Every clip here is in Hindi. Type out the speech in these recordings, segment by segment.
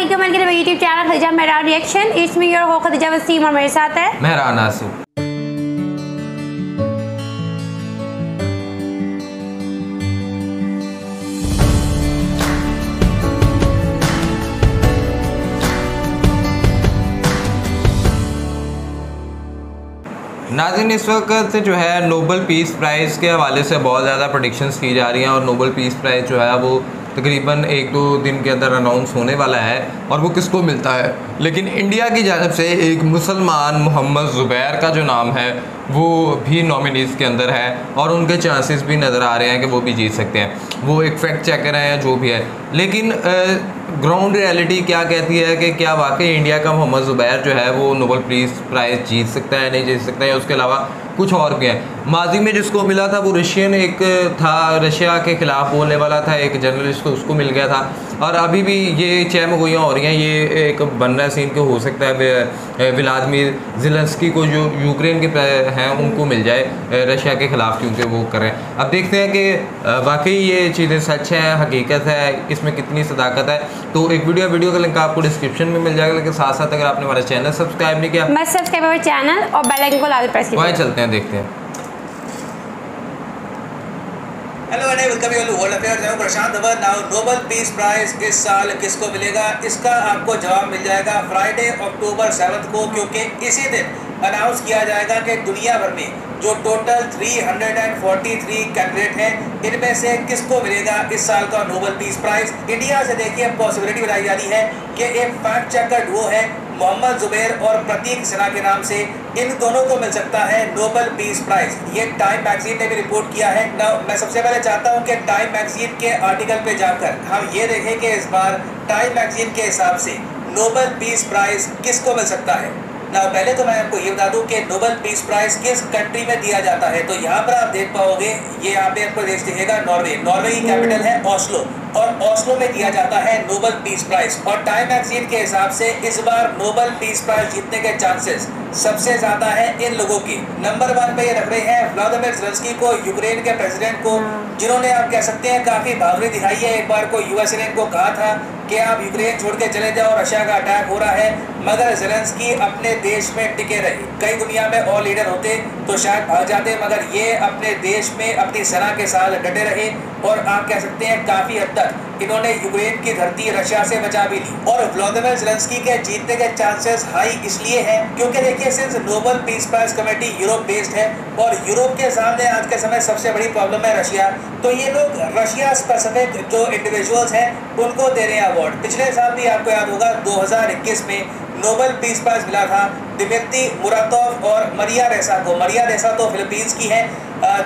वालेकुम, मेरे YouTube channel Khadija Mehran reaction. इसमें योर हो खदीजा वसीम और मेरे साथ है मेहरान आसू। नाज़रीन, इस वक्त जो है नोबल पीस प्राइज़ के हवाले से बहुत ज़्यादा प्रेडिक्शंस की जा रही हैं और नोबल पीस प्राइज़ जो है वो तकरीबन 1-2 दिन के अंदर अनाउंस होने वाला है और वो किसको मिलता है। लेकिन इंडिया की जानब से एक मुसलमान मोहम्मद ज़ुबैर का जो नाम है वो भी नॉमिनीज़ के अंदर है और उनके चांसेस भी नज़र आ रहे हैं कि वो भी जीत सकते हैं। वो एक फैक्ट चेकर हैं या जो भी है, लेकिन ग्राउंड रियलिटी क्या कहती है कि क्या वाकई इंडिया का मोहम्मद ज़ुबैर जो है वो नोबल पीस प्राइज़ जीत सकता है, नहीं जीत सकता है, उसके अलावा कुछ और भी है। माजी में जिसको मिला था वो रशियन एक था, रशिया के ख़िलाफ़ बोलने वाला था एक जर्नलिस्ट, को उसको मिल गया था। और अभी भी ये चहमगोइयाँ हो रही हैं, ये एक बन रहा सीन के हो सकता है व्लादिमीर ज़ेलेंस्की को जो यूक्रेन के हैं उनको मिल जाए रशिया के ख़िलाफ़, क्योंकि वो करें। अब देखते हैं कि वाकई ये चीज़ें सच हैं, हकीकत है, इसमें कितनी सदाकत है। तो एक वीडियो का लिंक आपको डिस्क्रिप्शन में मिल जाएगा, लेकिन साथ साथ अगर आपने हमारा चैनल सब्सक्राइब नहीं किया, मस्ट सब्सक्राइब अवर चैनल और बेल आइकन को लाजमी प्रेस कीजिए। वहीं चलते हैं, देखते हैं। Hello and welcome you to world affairs. मैं Prashant Dhawan. Now Nobel peace prize इस साल किसको मिलेगा, इसका आपको जवाब मिल जाएगा फ्राइडे अक्टूबर 7 को, क्योंकि इसी दिन अनाउंस किया जाएगा कि दुनिया भर में जो टोटल 343 कैंडिडेट हैं इनमें से किसको मिलेगा इस साल का नोबल पीस प्राइज। इंडिया से देखिए पॉसिबिलिटी बनाई जा रही है कि एक फैक्ट चेकर डुओ है मोहम्मद ज़ुबैर और प्रतीक सिन्हा के नाम से, इन दोनों को मिल सकता है नोबल पीस प्राइज। ये टाइम मैगजीन ने भी रिपोर्ट किया है। मैं सबसे पहले चाहता हूं कि टाइम मैगजीन के आर्टिकल पे जाकर हम ये देखें कि इस बार टाइम मैगजीन के हिसाब से नोबल पीस प्राइज किसको मिल सकता है। पहले तो मैं आपको ये बता दूं कि नोबल पीस प्राइज किस कंट्री में दिया जाता है। तो यहाँ पर आप देख पाओगे, ये यहाँ पे आपको देश दिखेगा नॉर्वे। नॉर्वे की कैपिटल है ओस्लो और ओस्लो में दिया जाता है नोबल पीस प्राइज। और टाइम मैगजीन के हिसाब से इस बार नोबल पीस प्राइज जीतने के चांसेस सबसे ज्यादा है इन लोगों की। नंबर 1 पे ये रख रहे हैं व्लादिमीर ज़ेलेंस्की को, यूक्रेन के प्रेसिडेंट को, जिन्होंने आप कह सकते हैं काफी बहादुरी दिखाई है। एक बार को यूएसए ने इनको कहा था कि आप यूक्रेन छोड़ के चले जाओ, रशिया का अटैक हो रहा है, मगर ज़ेलेंस्की अपने देश में टिके रहे। कई दुनिया में और लीडर होते तो शायद भाग जाते, मगर ये अपने देश में अपनी सेना के साथ डटे रहे और आप कह सकते हैं काफी हद तक इन्होंने यूक्रेन की धरती रशिया से बचा भी ली। और व्लादिमीर ज़ेलेंस्की के जीतने के चांसेस हाई इसलिए हैं क्योंकि देखिए since Nobel peace prize committee Europe based है और यूरोप के सामने आज के समय सबसे बड़ी प्रॉब्लम है रशिया, तो ये लोग रशिया स्पेसिफिक जो इंडिविजुअल्स हैं उनको दे रहे हैं अवार्ड। पिछले साल भी आपको याद होगा 2021 में नोबल पीस प्राइज मिला था दिमित्री मुरातोव और मरिया रेसा को। मरिया रेसा तो फिलीपींस की है,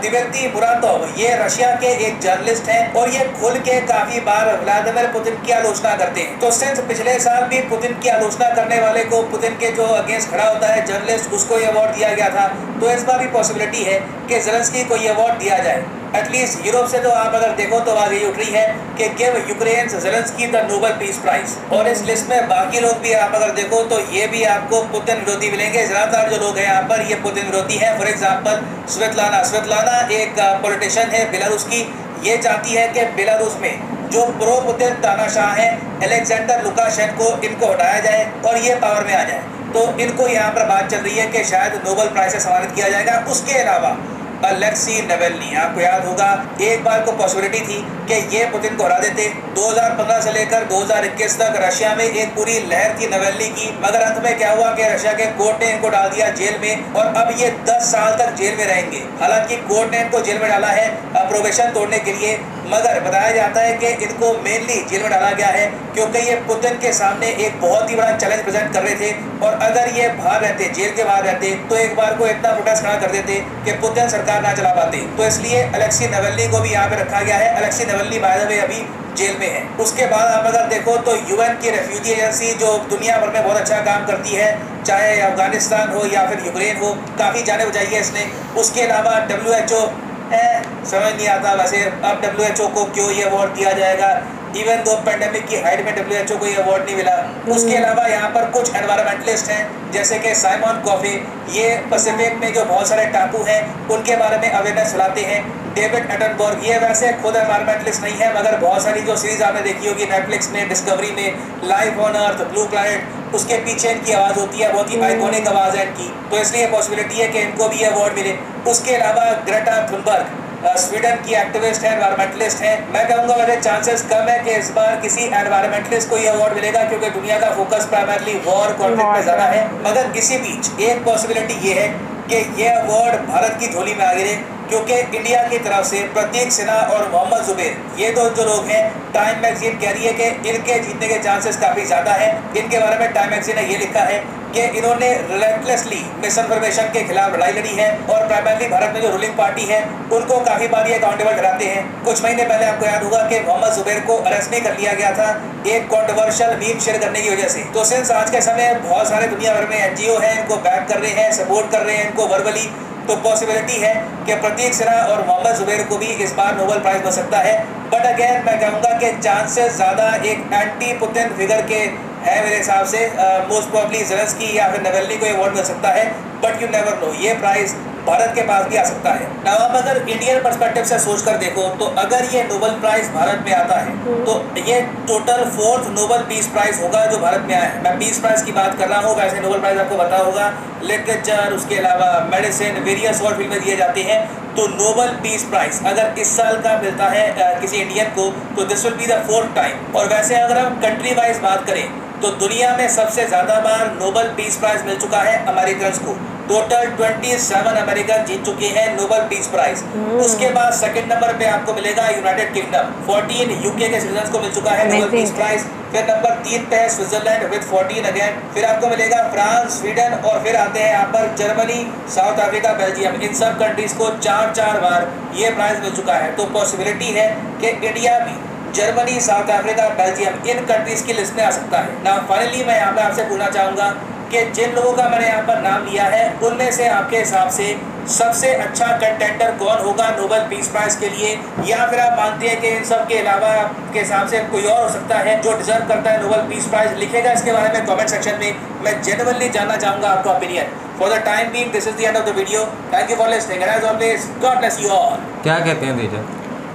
दिमित्री मुरातोव ये रशिया के एक जर्नलिस्ट हैं और ये खुल के काफी बार व्लादिमीर पुतिन की आलोचना करते हैं। तो सिंस पिछले साल भी पुतिन की आलोचना करने वाले को, पुतिन के जो अगेंस्ट खड़ा होता है जर्नलिस्ट, उसको ये अवार्ड दिया गया था, तो इस बार भी पॉसिबिलिटी है कि ज़ेलेंस्की को ये अवार्ड दिया जाए। एटलीस्ट यूरोप से तो आप अगर देखो तो आवाज ये उठ रही है कि give Ukraine Zelenskyy the Nobel peace prize. और इस लिस्ट में बाकी लोग भी आप अगर देखो तो ये भी आपको पुतिन विरोधी मिलेंगे। ज्यादातर जो लोग हैं यहाँ पर ये पुतिन विरोधी है। फॉर एग्जाम्पल स्वेतलाना एक पॉलिटिशियन है बेलारूस की, ये चाहती है कि बेलारूस में जो प्रो पुतिन तानाशाह है अलेक्जेंडर लुकाशेंको, इनको हटाया जाए और ये पावर में आ जाए। तो इनको यहाँ पर बात चल रही है कि शायद नोबल प्राइज से सम्मानित किया जाएगा। उसके अलावा अलेक्सी नावल्नी, आपको याद होगा एक बार को पॉसिबिलिटी थी कि ये पुतिन को हरा देते। 2015 से लेकर 2021 तक रशिया में एक पूरी लहर थी नावल्नी की, मगर अंत में क्या हुआ कि रशिया के कोर्ट ने इनको डाल दिया जेल में और अब ये 10 साल तक जेल में रहेंगे। हालांकि कोर्ट ने इनको जेल में डाला है प्रोबेशन तोड़ने के लिए, मगर बताया जाता है कि इनको मेनली जेल में डाला गया है क्योंकि ये पुतिन के सामने एक बहुत ही बड़ा चैलेंज प्रेजेंट कर रहे थे और अगर ये बाहर रहते, जेल के बाहर रहते, तो एक बार को इतना प्रोटेस्ट खड़ा कर देते कि पुतिन सरकार ना चला पाते। तो इसलिए अलेक्सी नावल्नी को भी यहाँ पे रखा गया है। Alexei Navalny by the way अभी जेल में है। उसके बाद आप अगर देखो तो यूएन की रेफ्यूजी एजेंसी जो दुनिया भर में बहुत अच्छा काम करती है, चाहे अफगानिस्तान हो या फिर यूक्रेन हो, काफ़ी जाने बचाई है इसने। उसके अलावा WHO समझ नहीं आता वैसे अब WHO को क्यों ये अवार्ड दिया जाएगा। इवन दो पेंडेमिक की हाइट में WHO को ये अवार्ड नहीं मिला। उसके अलावा यहाँ पर कुछ एनवायरमेंटलिस्ट हैं जैसे कि साइमन कॉफी, ये पैसिफिक में जो बहुत सारे टापू हैं उनके बारे में अवेयरनेस फैलाते हैं। डेविड एटनबर्ग, ये वैसे खुद एनवायरमेंटलिस्ट नहीं है मगर बहुत सारी जो सीरीज आपने देखी होगी नेटफ्लिक्स में, डिस्कवरी में, life on earth, blue planet, उसके पीछे इनकी आवाज़ होती है, बहुत ही आइकॉनिक आवाज़ है इनकी, तो इसलिए पॉसिबिलिटी है कि इनको भी अवार्ड मिले। उसके अलावा ग्रेटा थुनबर्ग स्वीडन की एक्टिविस्ट है, एनवायरमेंटलिस्ट है। मैं कहूँगा वैसे चांसेस कम है कि इस बार किसी एनवायरमेंटलिस्ट को ये अवार्ड मिलेगा क्योंकि दुनिया का फोकस प्राइमरली वॉर कॉन्फ्लिक्ट पे ज़्यादा है। मगर किसी बीच एक पॉसिबिलिटी ये है कि ये अवार्ड भारत की झोली में आ गिरे क्योंकि इंडिया की तरफ से प्रतीक सिन्हा और मोहम्मद जुबैर, ये दो जो लोग हैं, टाइम मैगजीन कह रही है कि इनके जीतने के चांसेस काफ़ी ज़्यादा है। इनके बारे में टाइम मैगजीन ने ये लिखा है कि इन्होंने रिलेंटलेसली मिस इन्फॉर्मेशन के खिलाफ लड़ाई लड़ी है और प्राइमरली भारत में जो रूलिंग पार्टी है उनको काफ़ी बार ये अकाउंटेबल ठहराते हैं। कुछ महीने पहले आपको याद होगा कि मोहम्मद जुबैर को अरेस्ट नहीं कर लिया गया था एक कॉन्ट्रोवर्शियल मीम शेयर करने की वजह से। तो सिंस आज के समय बहुत सारे दुनिया भर में NGO हैं, इनको बैक कर रहे हैं, सपोर्ट कर रहे हैं इनको वर्बली, तो पॉसिबिलिटी है कि प्रतीक सिन्हा और मोहम्मद जुबैर को भी इस बार नोबेल प्राइज मिल सकता है। बट अगेन मैं कहूँगा कि चांसेस ज़्यादा एक एंटी पुतिन फिगर के है मेरे हिसाब से। मोस्ट प्रॉब्ली ज़ेलेंस्की या फिर नावल्नी को अवार्ड मिल सकता है, बट यू नेवर नो, ये प्राइज़ भारत के पास भी आ सकता है। ना आप अगर इंडियन पर्सपेक्टिव से सोच कर देखो तो अगर ये नोबेल प्राइज भारत में आता है तो ये total 4th Nobel peace prize होगा जो भारत में आया है। मैं पीस प्राइज की बात कर रहा हूँ, वैसे नोबेल प्राइज आपको पता होगा लिटरेचर, उसके अलावा मेडिसिन, वेरियस और फील्ड में दिए जाते हैं। तो नोबेल पीस प्राइज अगर इस साल का मिलता है किसी इंडियन को तो this will be the 4th time. और वैसे अगर हम कंट्री वाइज बात करें तो दुनिया में सबसे ज़्यादा बार नोबेल पीस प्राइज मिल चुका है अमेरिकन को। टोटल 27 अमेरिकन जीत चुके हैं नोबेल पीस प्राइज। उसके बाद सेकंड नंबर पे आपको मिलेगा यूनाइटेड किंगडम, 14 यूके के सिटीजन्स को मिल चुका है नोबेल पीस प्राइज। फिर नंबर 3 पे है स्विट्जरलैंड विद 14 अगेन। फिर आपको मिलेगा फ्रांस, स्वीडन और फिर आते हैं यहाँ पर जर्मनी, साउथ अफ्रीका, बेल्जियम। इन सब कंट्रीज को 4 बार ये प्राइज मिल चुका है। तो पॉसिबिलिटी है कि इंडिया भी जर्मनी, साउथ अफ्रीका, बेल्जियम इन कंट्रीज की लिस्ट में आ सकता है ना। फाइनली मैं यहाँ पर आपसे पूछना चाहूँगा कि जिन लोगों का मैंने यहाँ पर नाम लिया है उनमें से आपके हिसाब से सबसे अच्छा कंटेंडर कौन होगा नोबेल पीस प्राइज के लिए, या फिर आप मानते हैं कि इन सब के अलावा आपके हिसाब से कोई और हो सकता है जो डिजर्व करता है नोबेल पीस प्राइज? लिखेगा इसके बारे में कमेंट सेक्शन में। मैं जेन्युइनली जानना चाहूँगा आपका opinion. For the time being this is the end of the video. Thank you for listening and as always God bless you all. क्या कहते हैं दीजा?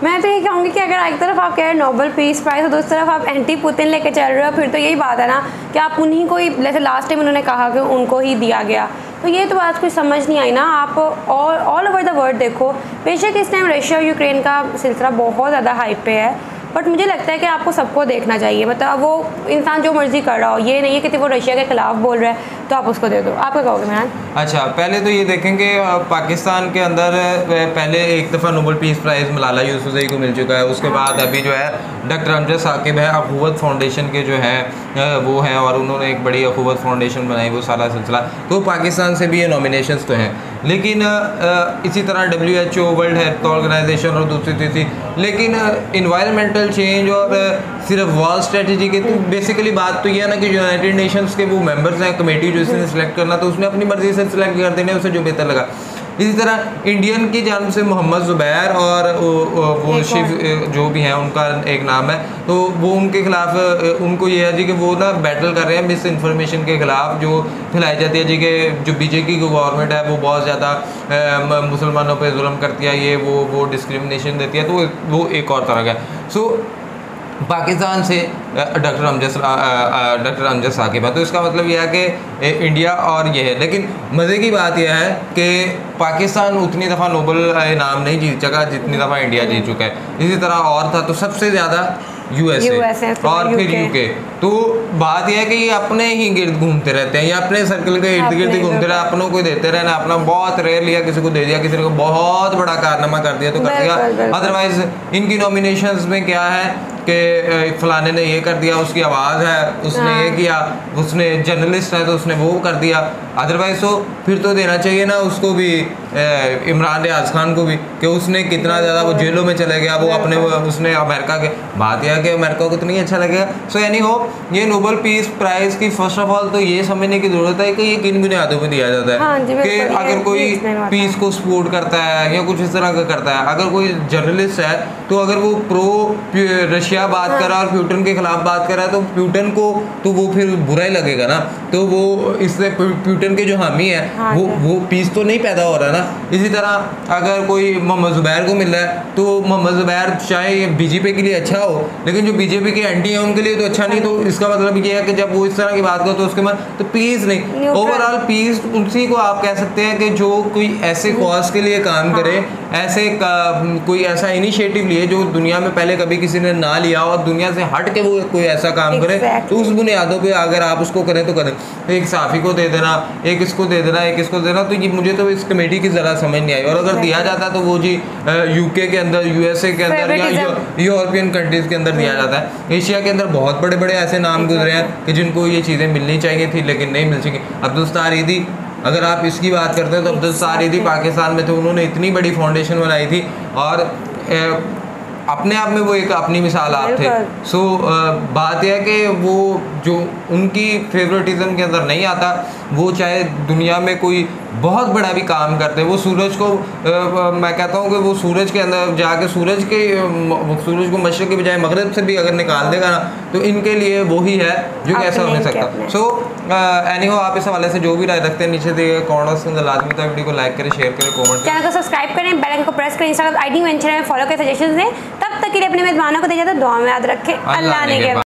मैं तो ये कहूँगी कि अगर एक तरफ आप कह रहे हैं नोबेल पीस प्राइज और दूसरी तरफ आप एंटी पुतिन लेके चल रहे हो, फिर तो यही बात है ना कि आप उन्हीं को ही, जैसे लास्ट टाइम उन्होंने कहा कि उनको ही दिया गया, तो ये तो बात कुछ समझ नहीं आई ना। आप ऑल ओवर द वर्ल्ड देखो, बेशक इस टाइम रशिया और यूक्रेन का सिलसिला बहुत ज़्यादा हाइप पे है, बट मुझे लगता है कि आपको सबको देखना चाहिए। मतलब वो इंसान जो मर्जी कर रहा हो, ये नहीं है कि वो रशिया के खिलाफ बोल रहा है तो आप उसको दे दो। आप क्या कहोगे मैम? अच्छा, पहले तो ये देखेंगे पाकिस्तान के अंदर पहले एक दफ़ा Nobel peace prize Malala Yousafzai को मिल चुका है। उसके बाद अभी जो है डॉक्टर अमजद साकिब है, अखुवत फाउंडेशन के जो हैं वो हैं और उन्होंने एक बड़ी अखुवत फाउंडेशन बनाई, वो सारा सिलसिला। तो पाकिस्तान से भी ये नॉमिनेशंस तो हैं, लेकिन इसी तरह WHO, वर्ल्ड हेल्थ ऑर्गेनाइजेशन और दूसरी तीसरी, लेकिन इन्वायरमेंटल चेंज और सिर्फ वॉर स्ट्रेटजी के, तो बेसिकली बात तो ये है ना कि यूनाइटेड नेशंस के वो मेंबर्स हैं, कमेटी जो इसने सिलेक्ट करना, तो उसने अपनी मर्जी से सिलेक्ट कर देने, उसे जो बेहतर लगा। इसी तरह इंडियन की जानब से मोहम्मद जुबैर और वो शिव जो भी हैं, उनका एक नाम है, तो वो उनके खिलाफ उनको ये है जी कि वो ना बैटल कर रहे हैं मिस इन्फॉर्मेशन के ख़िलाफ़ जो फैलाई जाती है जी कि जो बीजेपी की गवर्नमेंट है वो बहुत ज़्यादा मुसलमानों पे जुल्म करती है, ये वो डिस्क्रिमिनेशन देती है, तो वो एक और तरह का है। सो पाकिस्तान से डॉक्टर अमजद साकिब है, तो इसका मतलब यह है कि इंडिया और ये है। लेकिन मज़े की बात यह है कि पाकिस्तान उतनी दफ़ा नोबेल इनाम नहीं जीत सका जितनी दफ़ा इंडिया जीत चुका है। इसी तरह और था तो सबसे ज़्यादा USA और फिर UK। तो बात यह है कि ये अपने ही गिर्द घूमते रहते हैं, ये अपने सर्कल के इर्द गिर्द ही घूमते रहे, अपनों को देते रहना। अपना बहुत रेयर लिया, किसी को दे दिया, किसी को बहुत बड़ा कारनामा कर दिया तो कर दिया। अदरवाइज इनकी नॉमिनेशंस में क्या है कि फलाने ने ये कर दिया, उसकी आवाज़ है, उसने ये किया, उसने जर्नलिस्ट है तो उसने वो कर दिया। अदरवाइज तो फिर तो देना चाहिए ना उसको भी, इमरान रियाज खान को भी, कि उसने कितना ज़्यादा वो जेलों में चले गया, वो अपने उसने अमेरिका के, बात यह है कि अमेरिका को तो नहीं अच्छा लगेगा। सो एनी हो, ये नोबेल पीस प्राइज़ की फर्स्ट ऑफ ऑल तो ये समझने की ज़रूरत है कि ये किन बुनियादों पर दिया जाता है। कि अगर कोई पीस को सपोर्ट करता है या कुछ इस तरह का करता है, अगर कोई जर्नलिस्ट है तो अगर वो प्रो रशिया रशिया बात कर रहा है और प्यूटन के खिलाफ बात कर रहा है, तो प्यूटन को तो वो फिर बुरा ही लगेगा ना। तो वो इससे प्यूटन के जो हामी है वो पीस तो नहीं पैदा हो रहा ना। इसी तरह अगर कोई मोहम्मद ज़ुबैर को मिल रहा है तो मोहम्मद ज़ुबैर चाहे बीजेपी के लिए अच्छा हो, लेकिन जो बीजेपी के एंटी है उनके लिए तो अच्छा नहीं। तो इसका मतलब ये है कि जब वो इस तरह की बात करो तो उसके बाद तो पीस नहीं, ओवरऑल पीस उसी को आप कह सकते हैं कि जो कोई ऐसे कॉज के लिए काम करे, ऐसे कोई ऐसा इनिशिएटिव लिए जो दुनिया में पहले कभी किसी ने ना लिया और दुनिया से हट के वो कोई ऐसा काम करे, तो उस बुनियादों पे अगर आप उसको करें तो करें। एक साफ़ी को दे देना, एक इसको दे देना, एक इसको देना, तो ये मुझे तो इस कमेटी की ज़रा समझ नहीं आई। और अगर दिया जाता तो वो जी यूके के अंदर, यूएसए के अंदर या यूरोपियन कंट्रीज़ के अंदर दिया जाता है। एशिया के अंदर बहुत बड़े बड़े ऐसे नाम गुजरे हैं कि जिनको ये चीज़ें मिलनी चाहिए थी लेकिन नहीं मिल सकी। अब्दुल सत्तार ईदी, अगर आप इसकी बात करते हैं तो अब्दुल सत्तार ईदी पाकिस्तान में थे, उन्होंने इतनी बड़ी फाउंडेशन बनाई थी और अपने आप में वो एक अपनी मिसाल आप थे। सो बात यह है कि वो जो उनकी फेवरेटिज्म के अंदर नहीं आता, वो चाहे दुनिया में कोई बहुत बड़ा भी काम करते हैं, वो सूरज को मैं कहता हूँ कि वो सूरज के अंदर जाके सूरज को मशरिक़ के बजाय मगरिब से भी अगर निकाल देगा ना, तो इनके लिए वो ही है जो कि ऐसा हो नहीं सकता। सो एनीहो, आप इस हवाले से जो भी राय रखते हैं नीचे दिए गए कमेंट्स के अंदर लाजमी था वीडियो को लाइक करें, शेयर करें, कमेंट चैनल को सब्सक्राइब करें, बेल आइकन को प्रेस करें, इंस्टाग्राम आईडी मेंशन में फॉलो करें, सजेशंस दें। तब तक के लिए अपने मेहमानों को देखिए तो दुआ में याद रखें। अल्लाह ने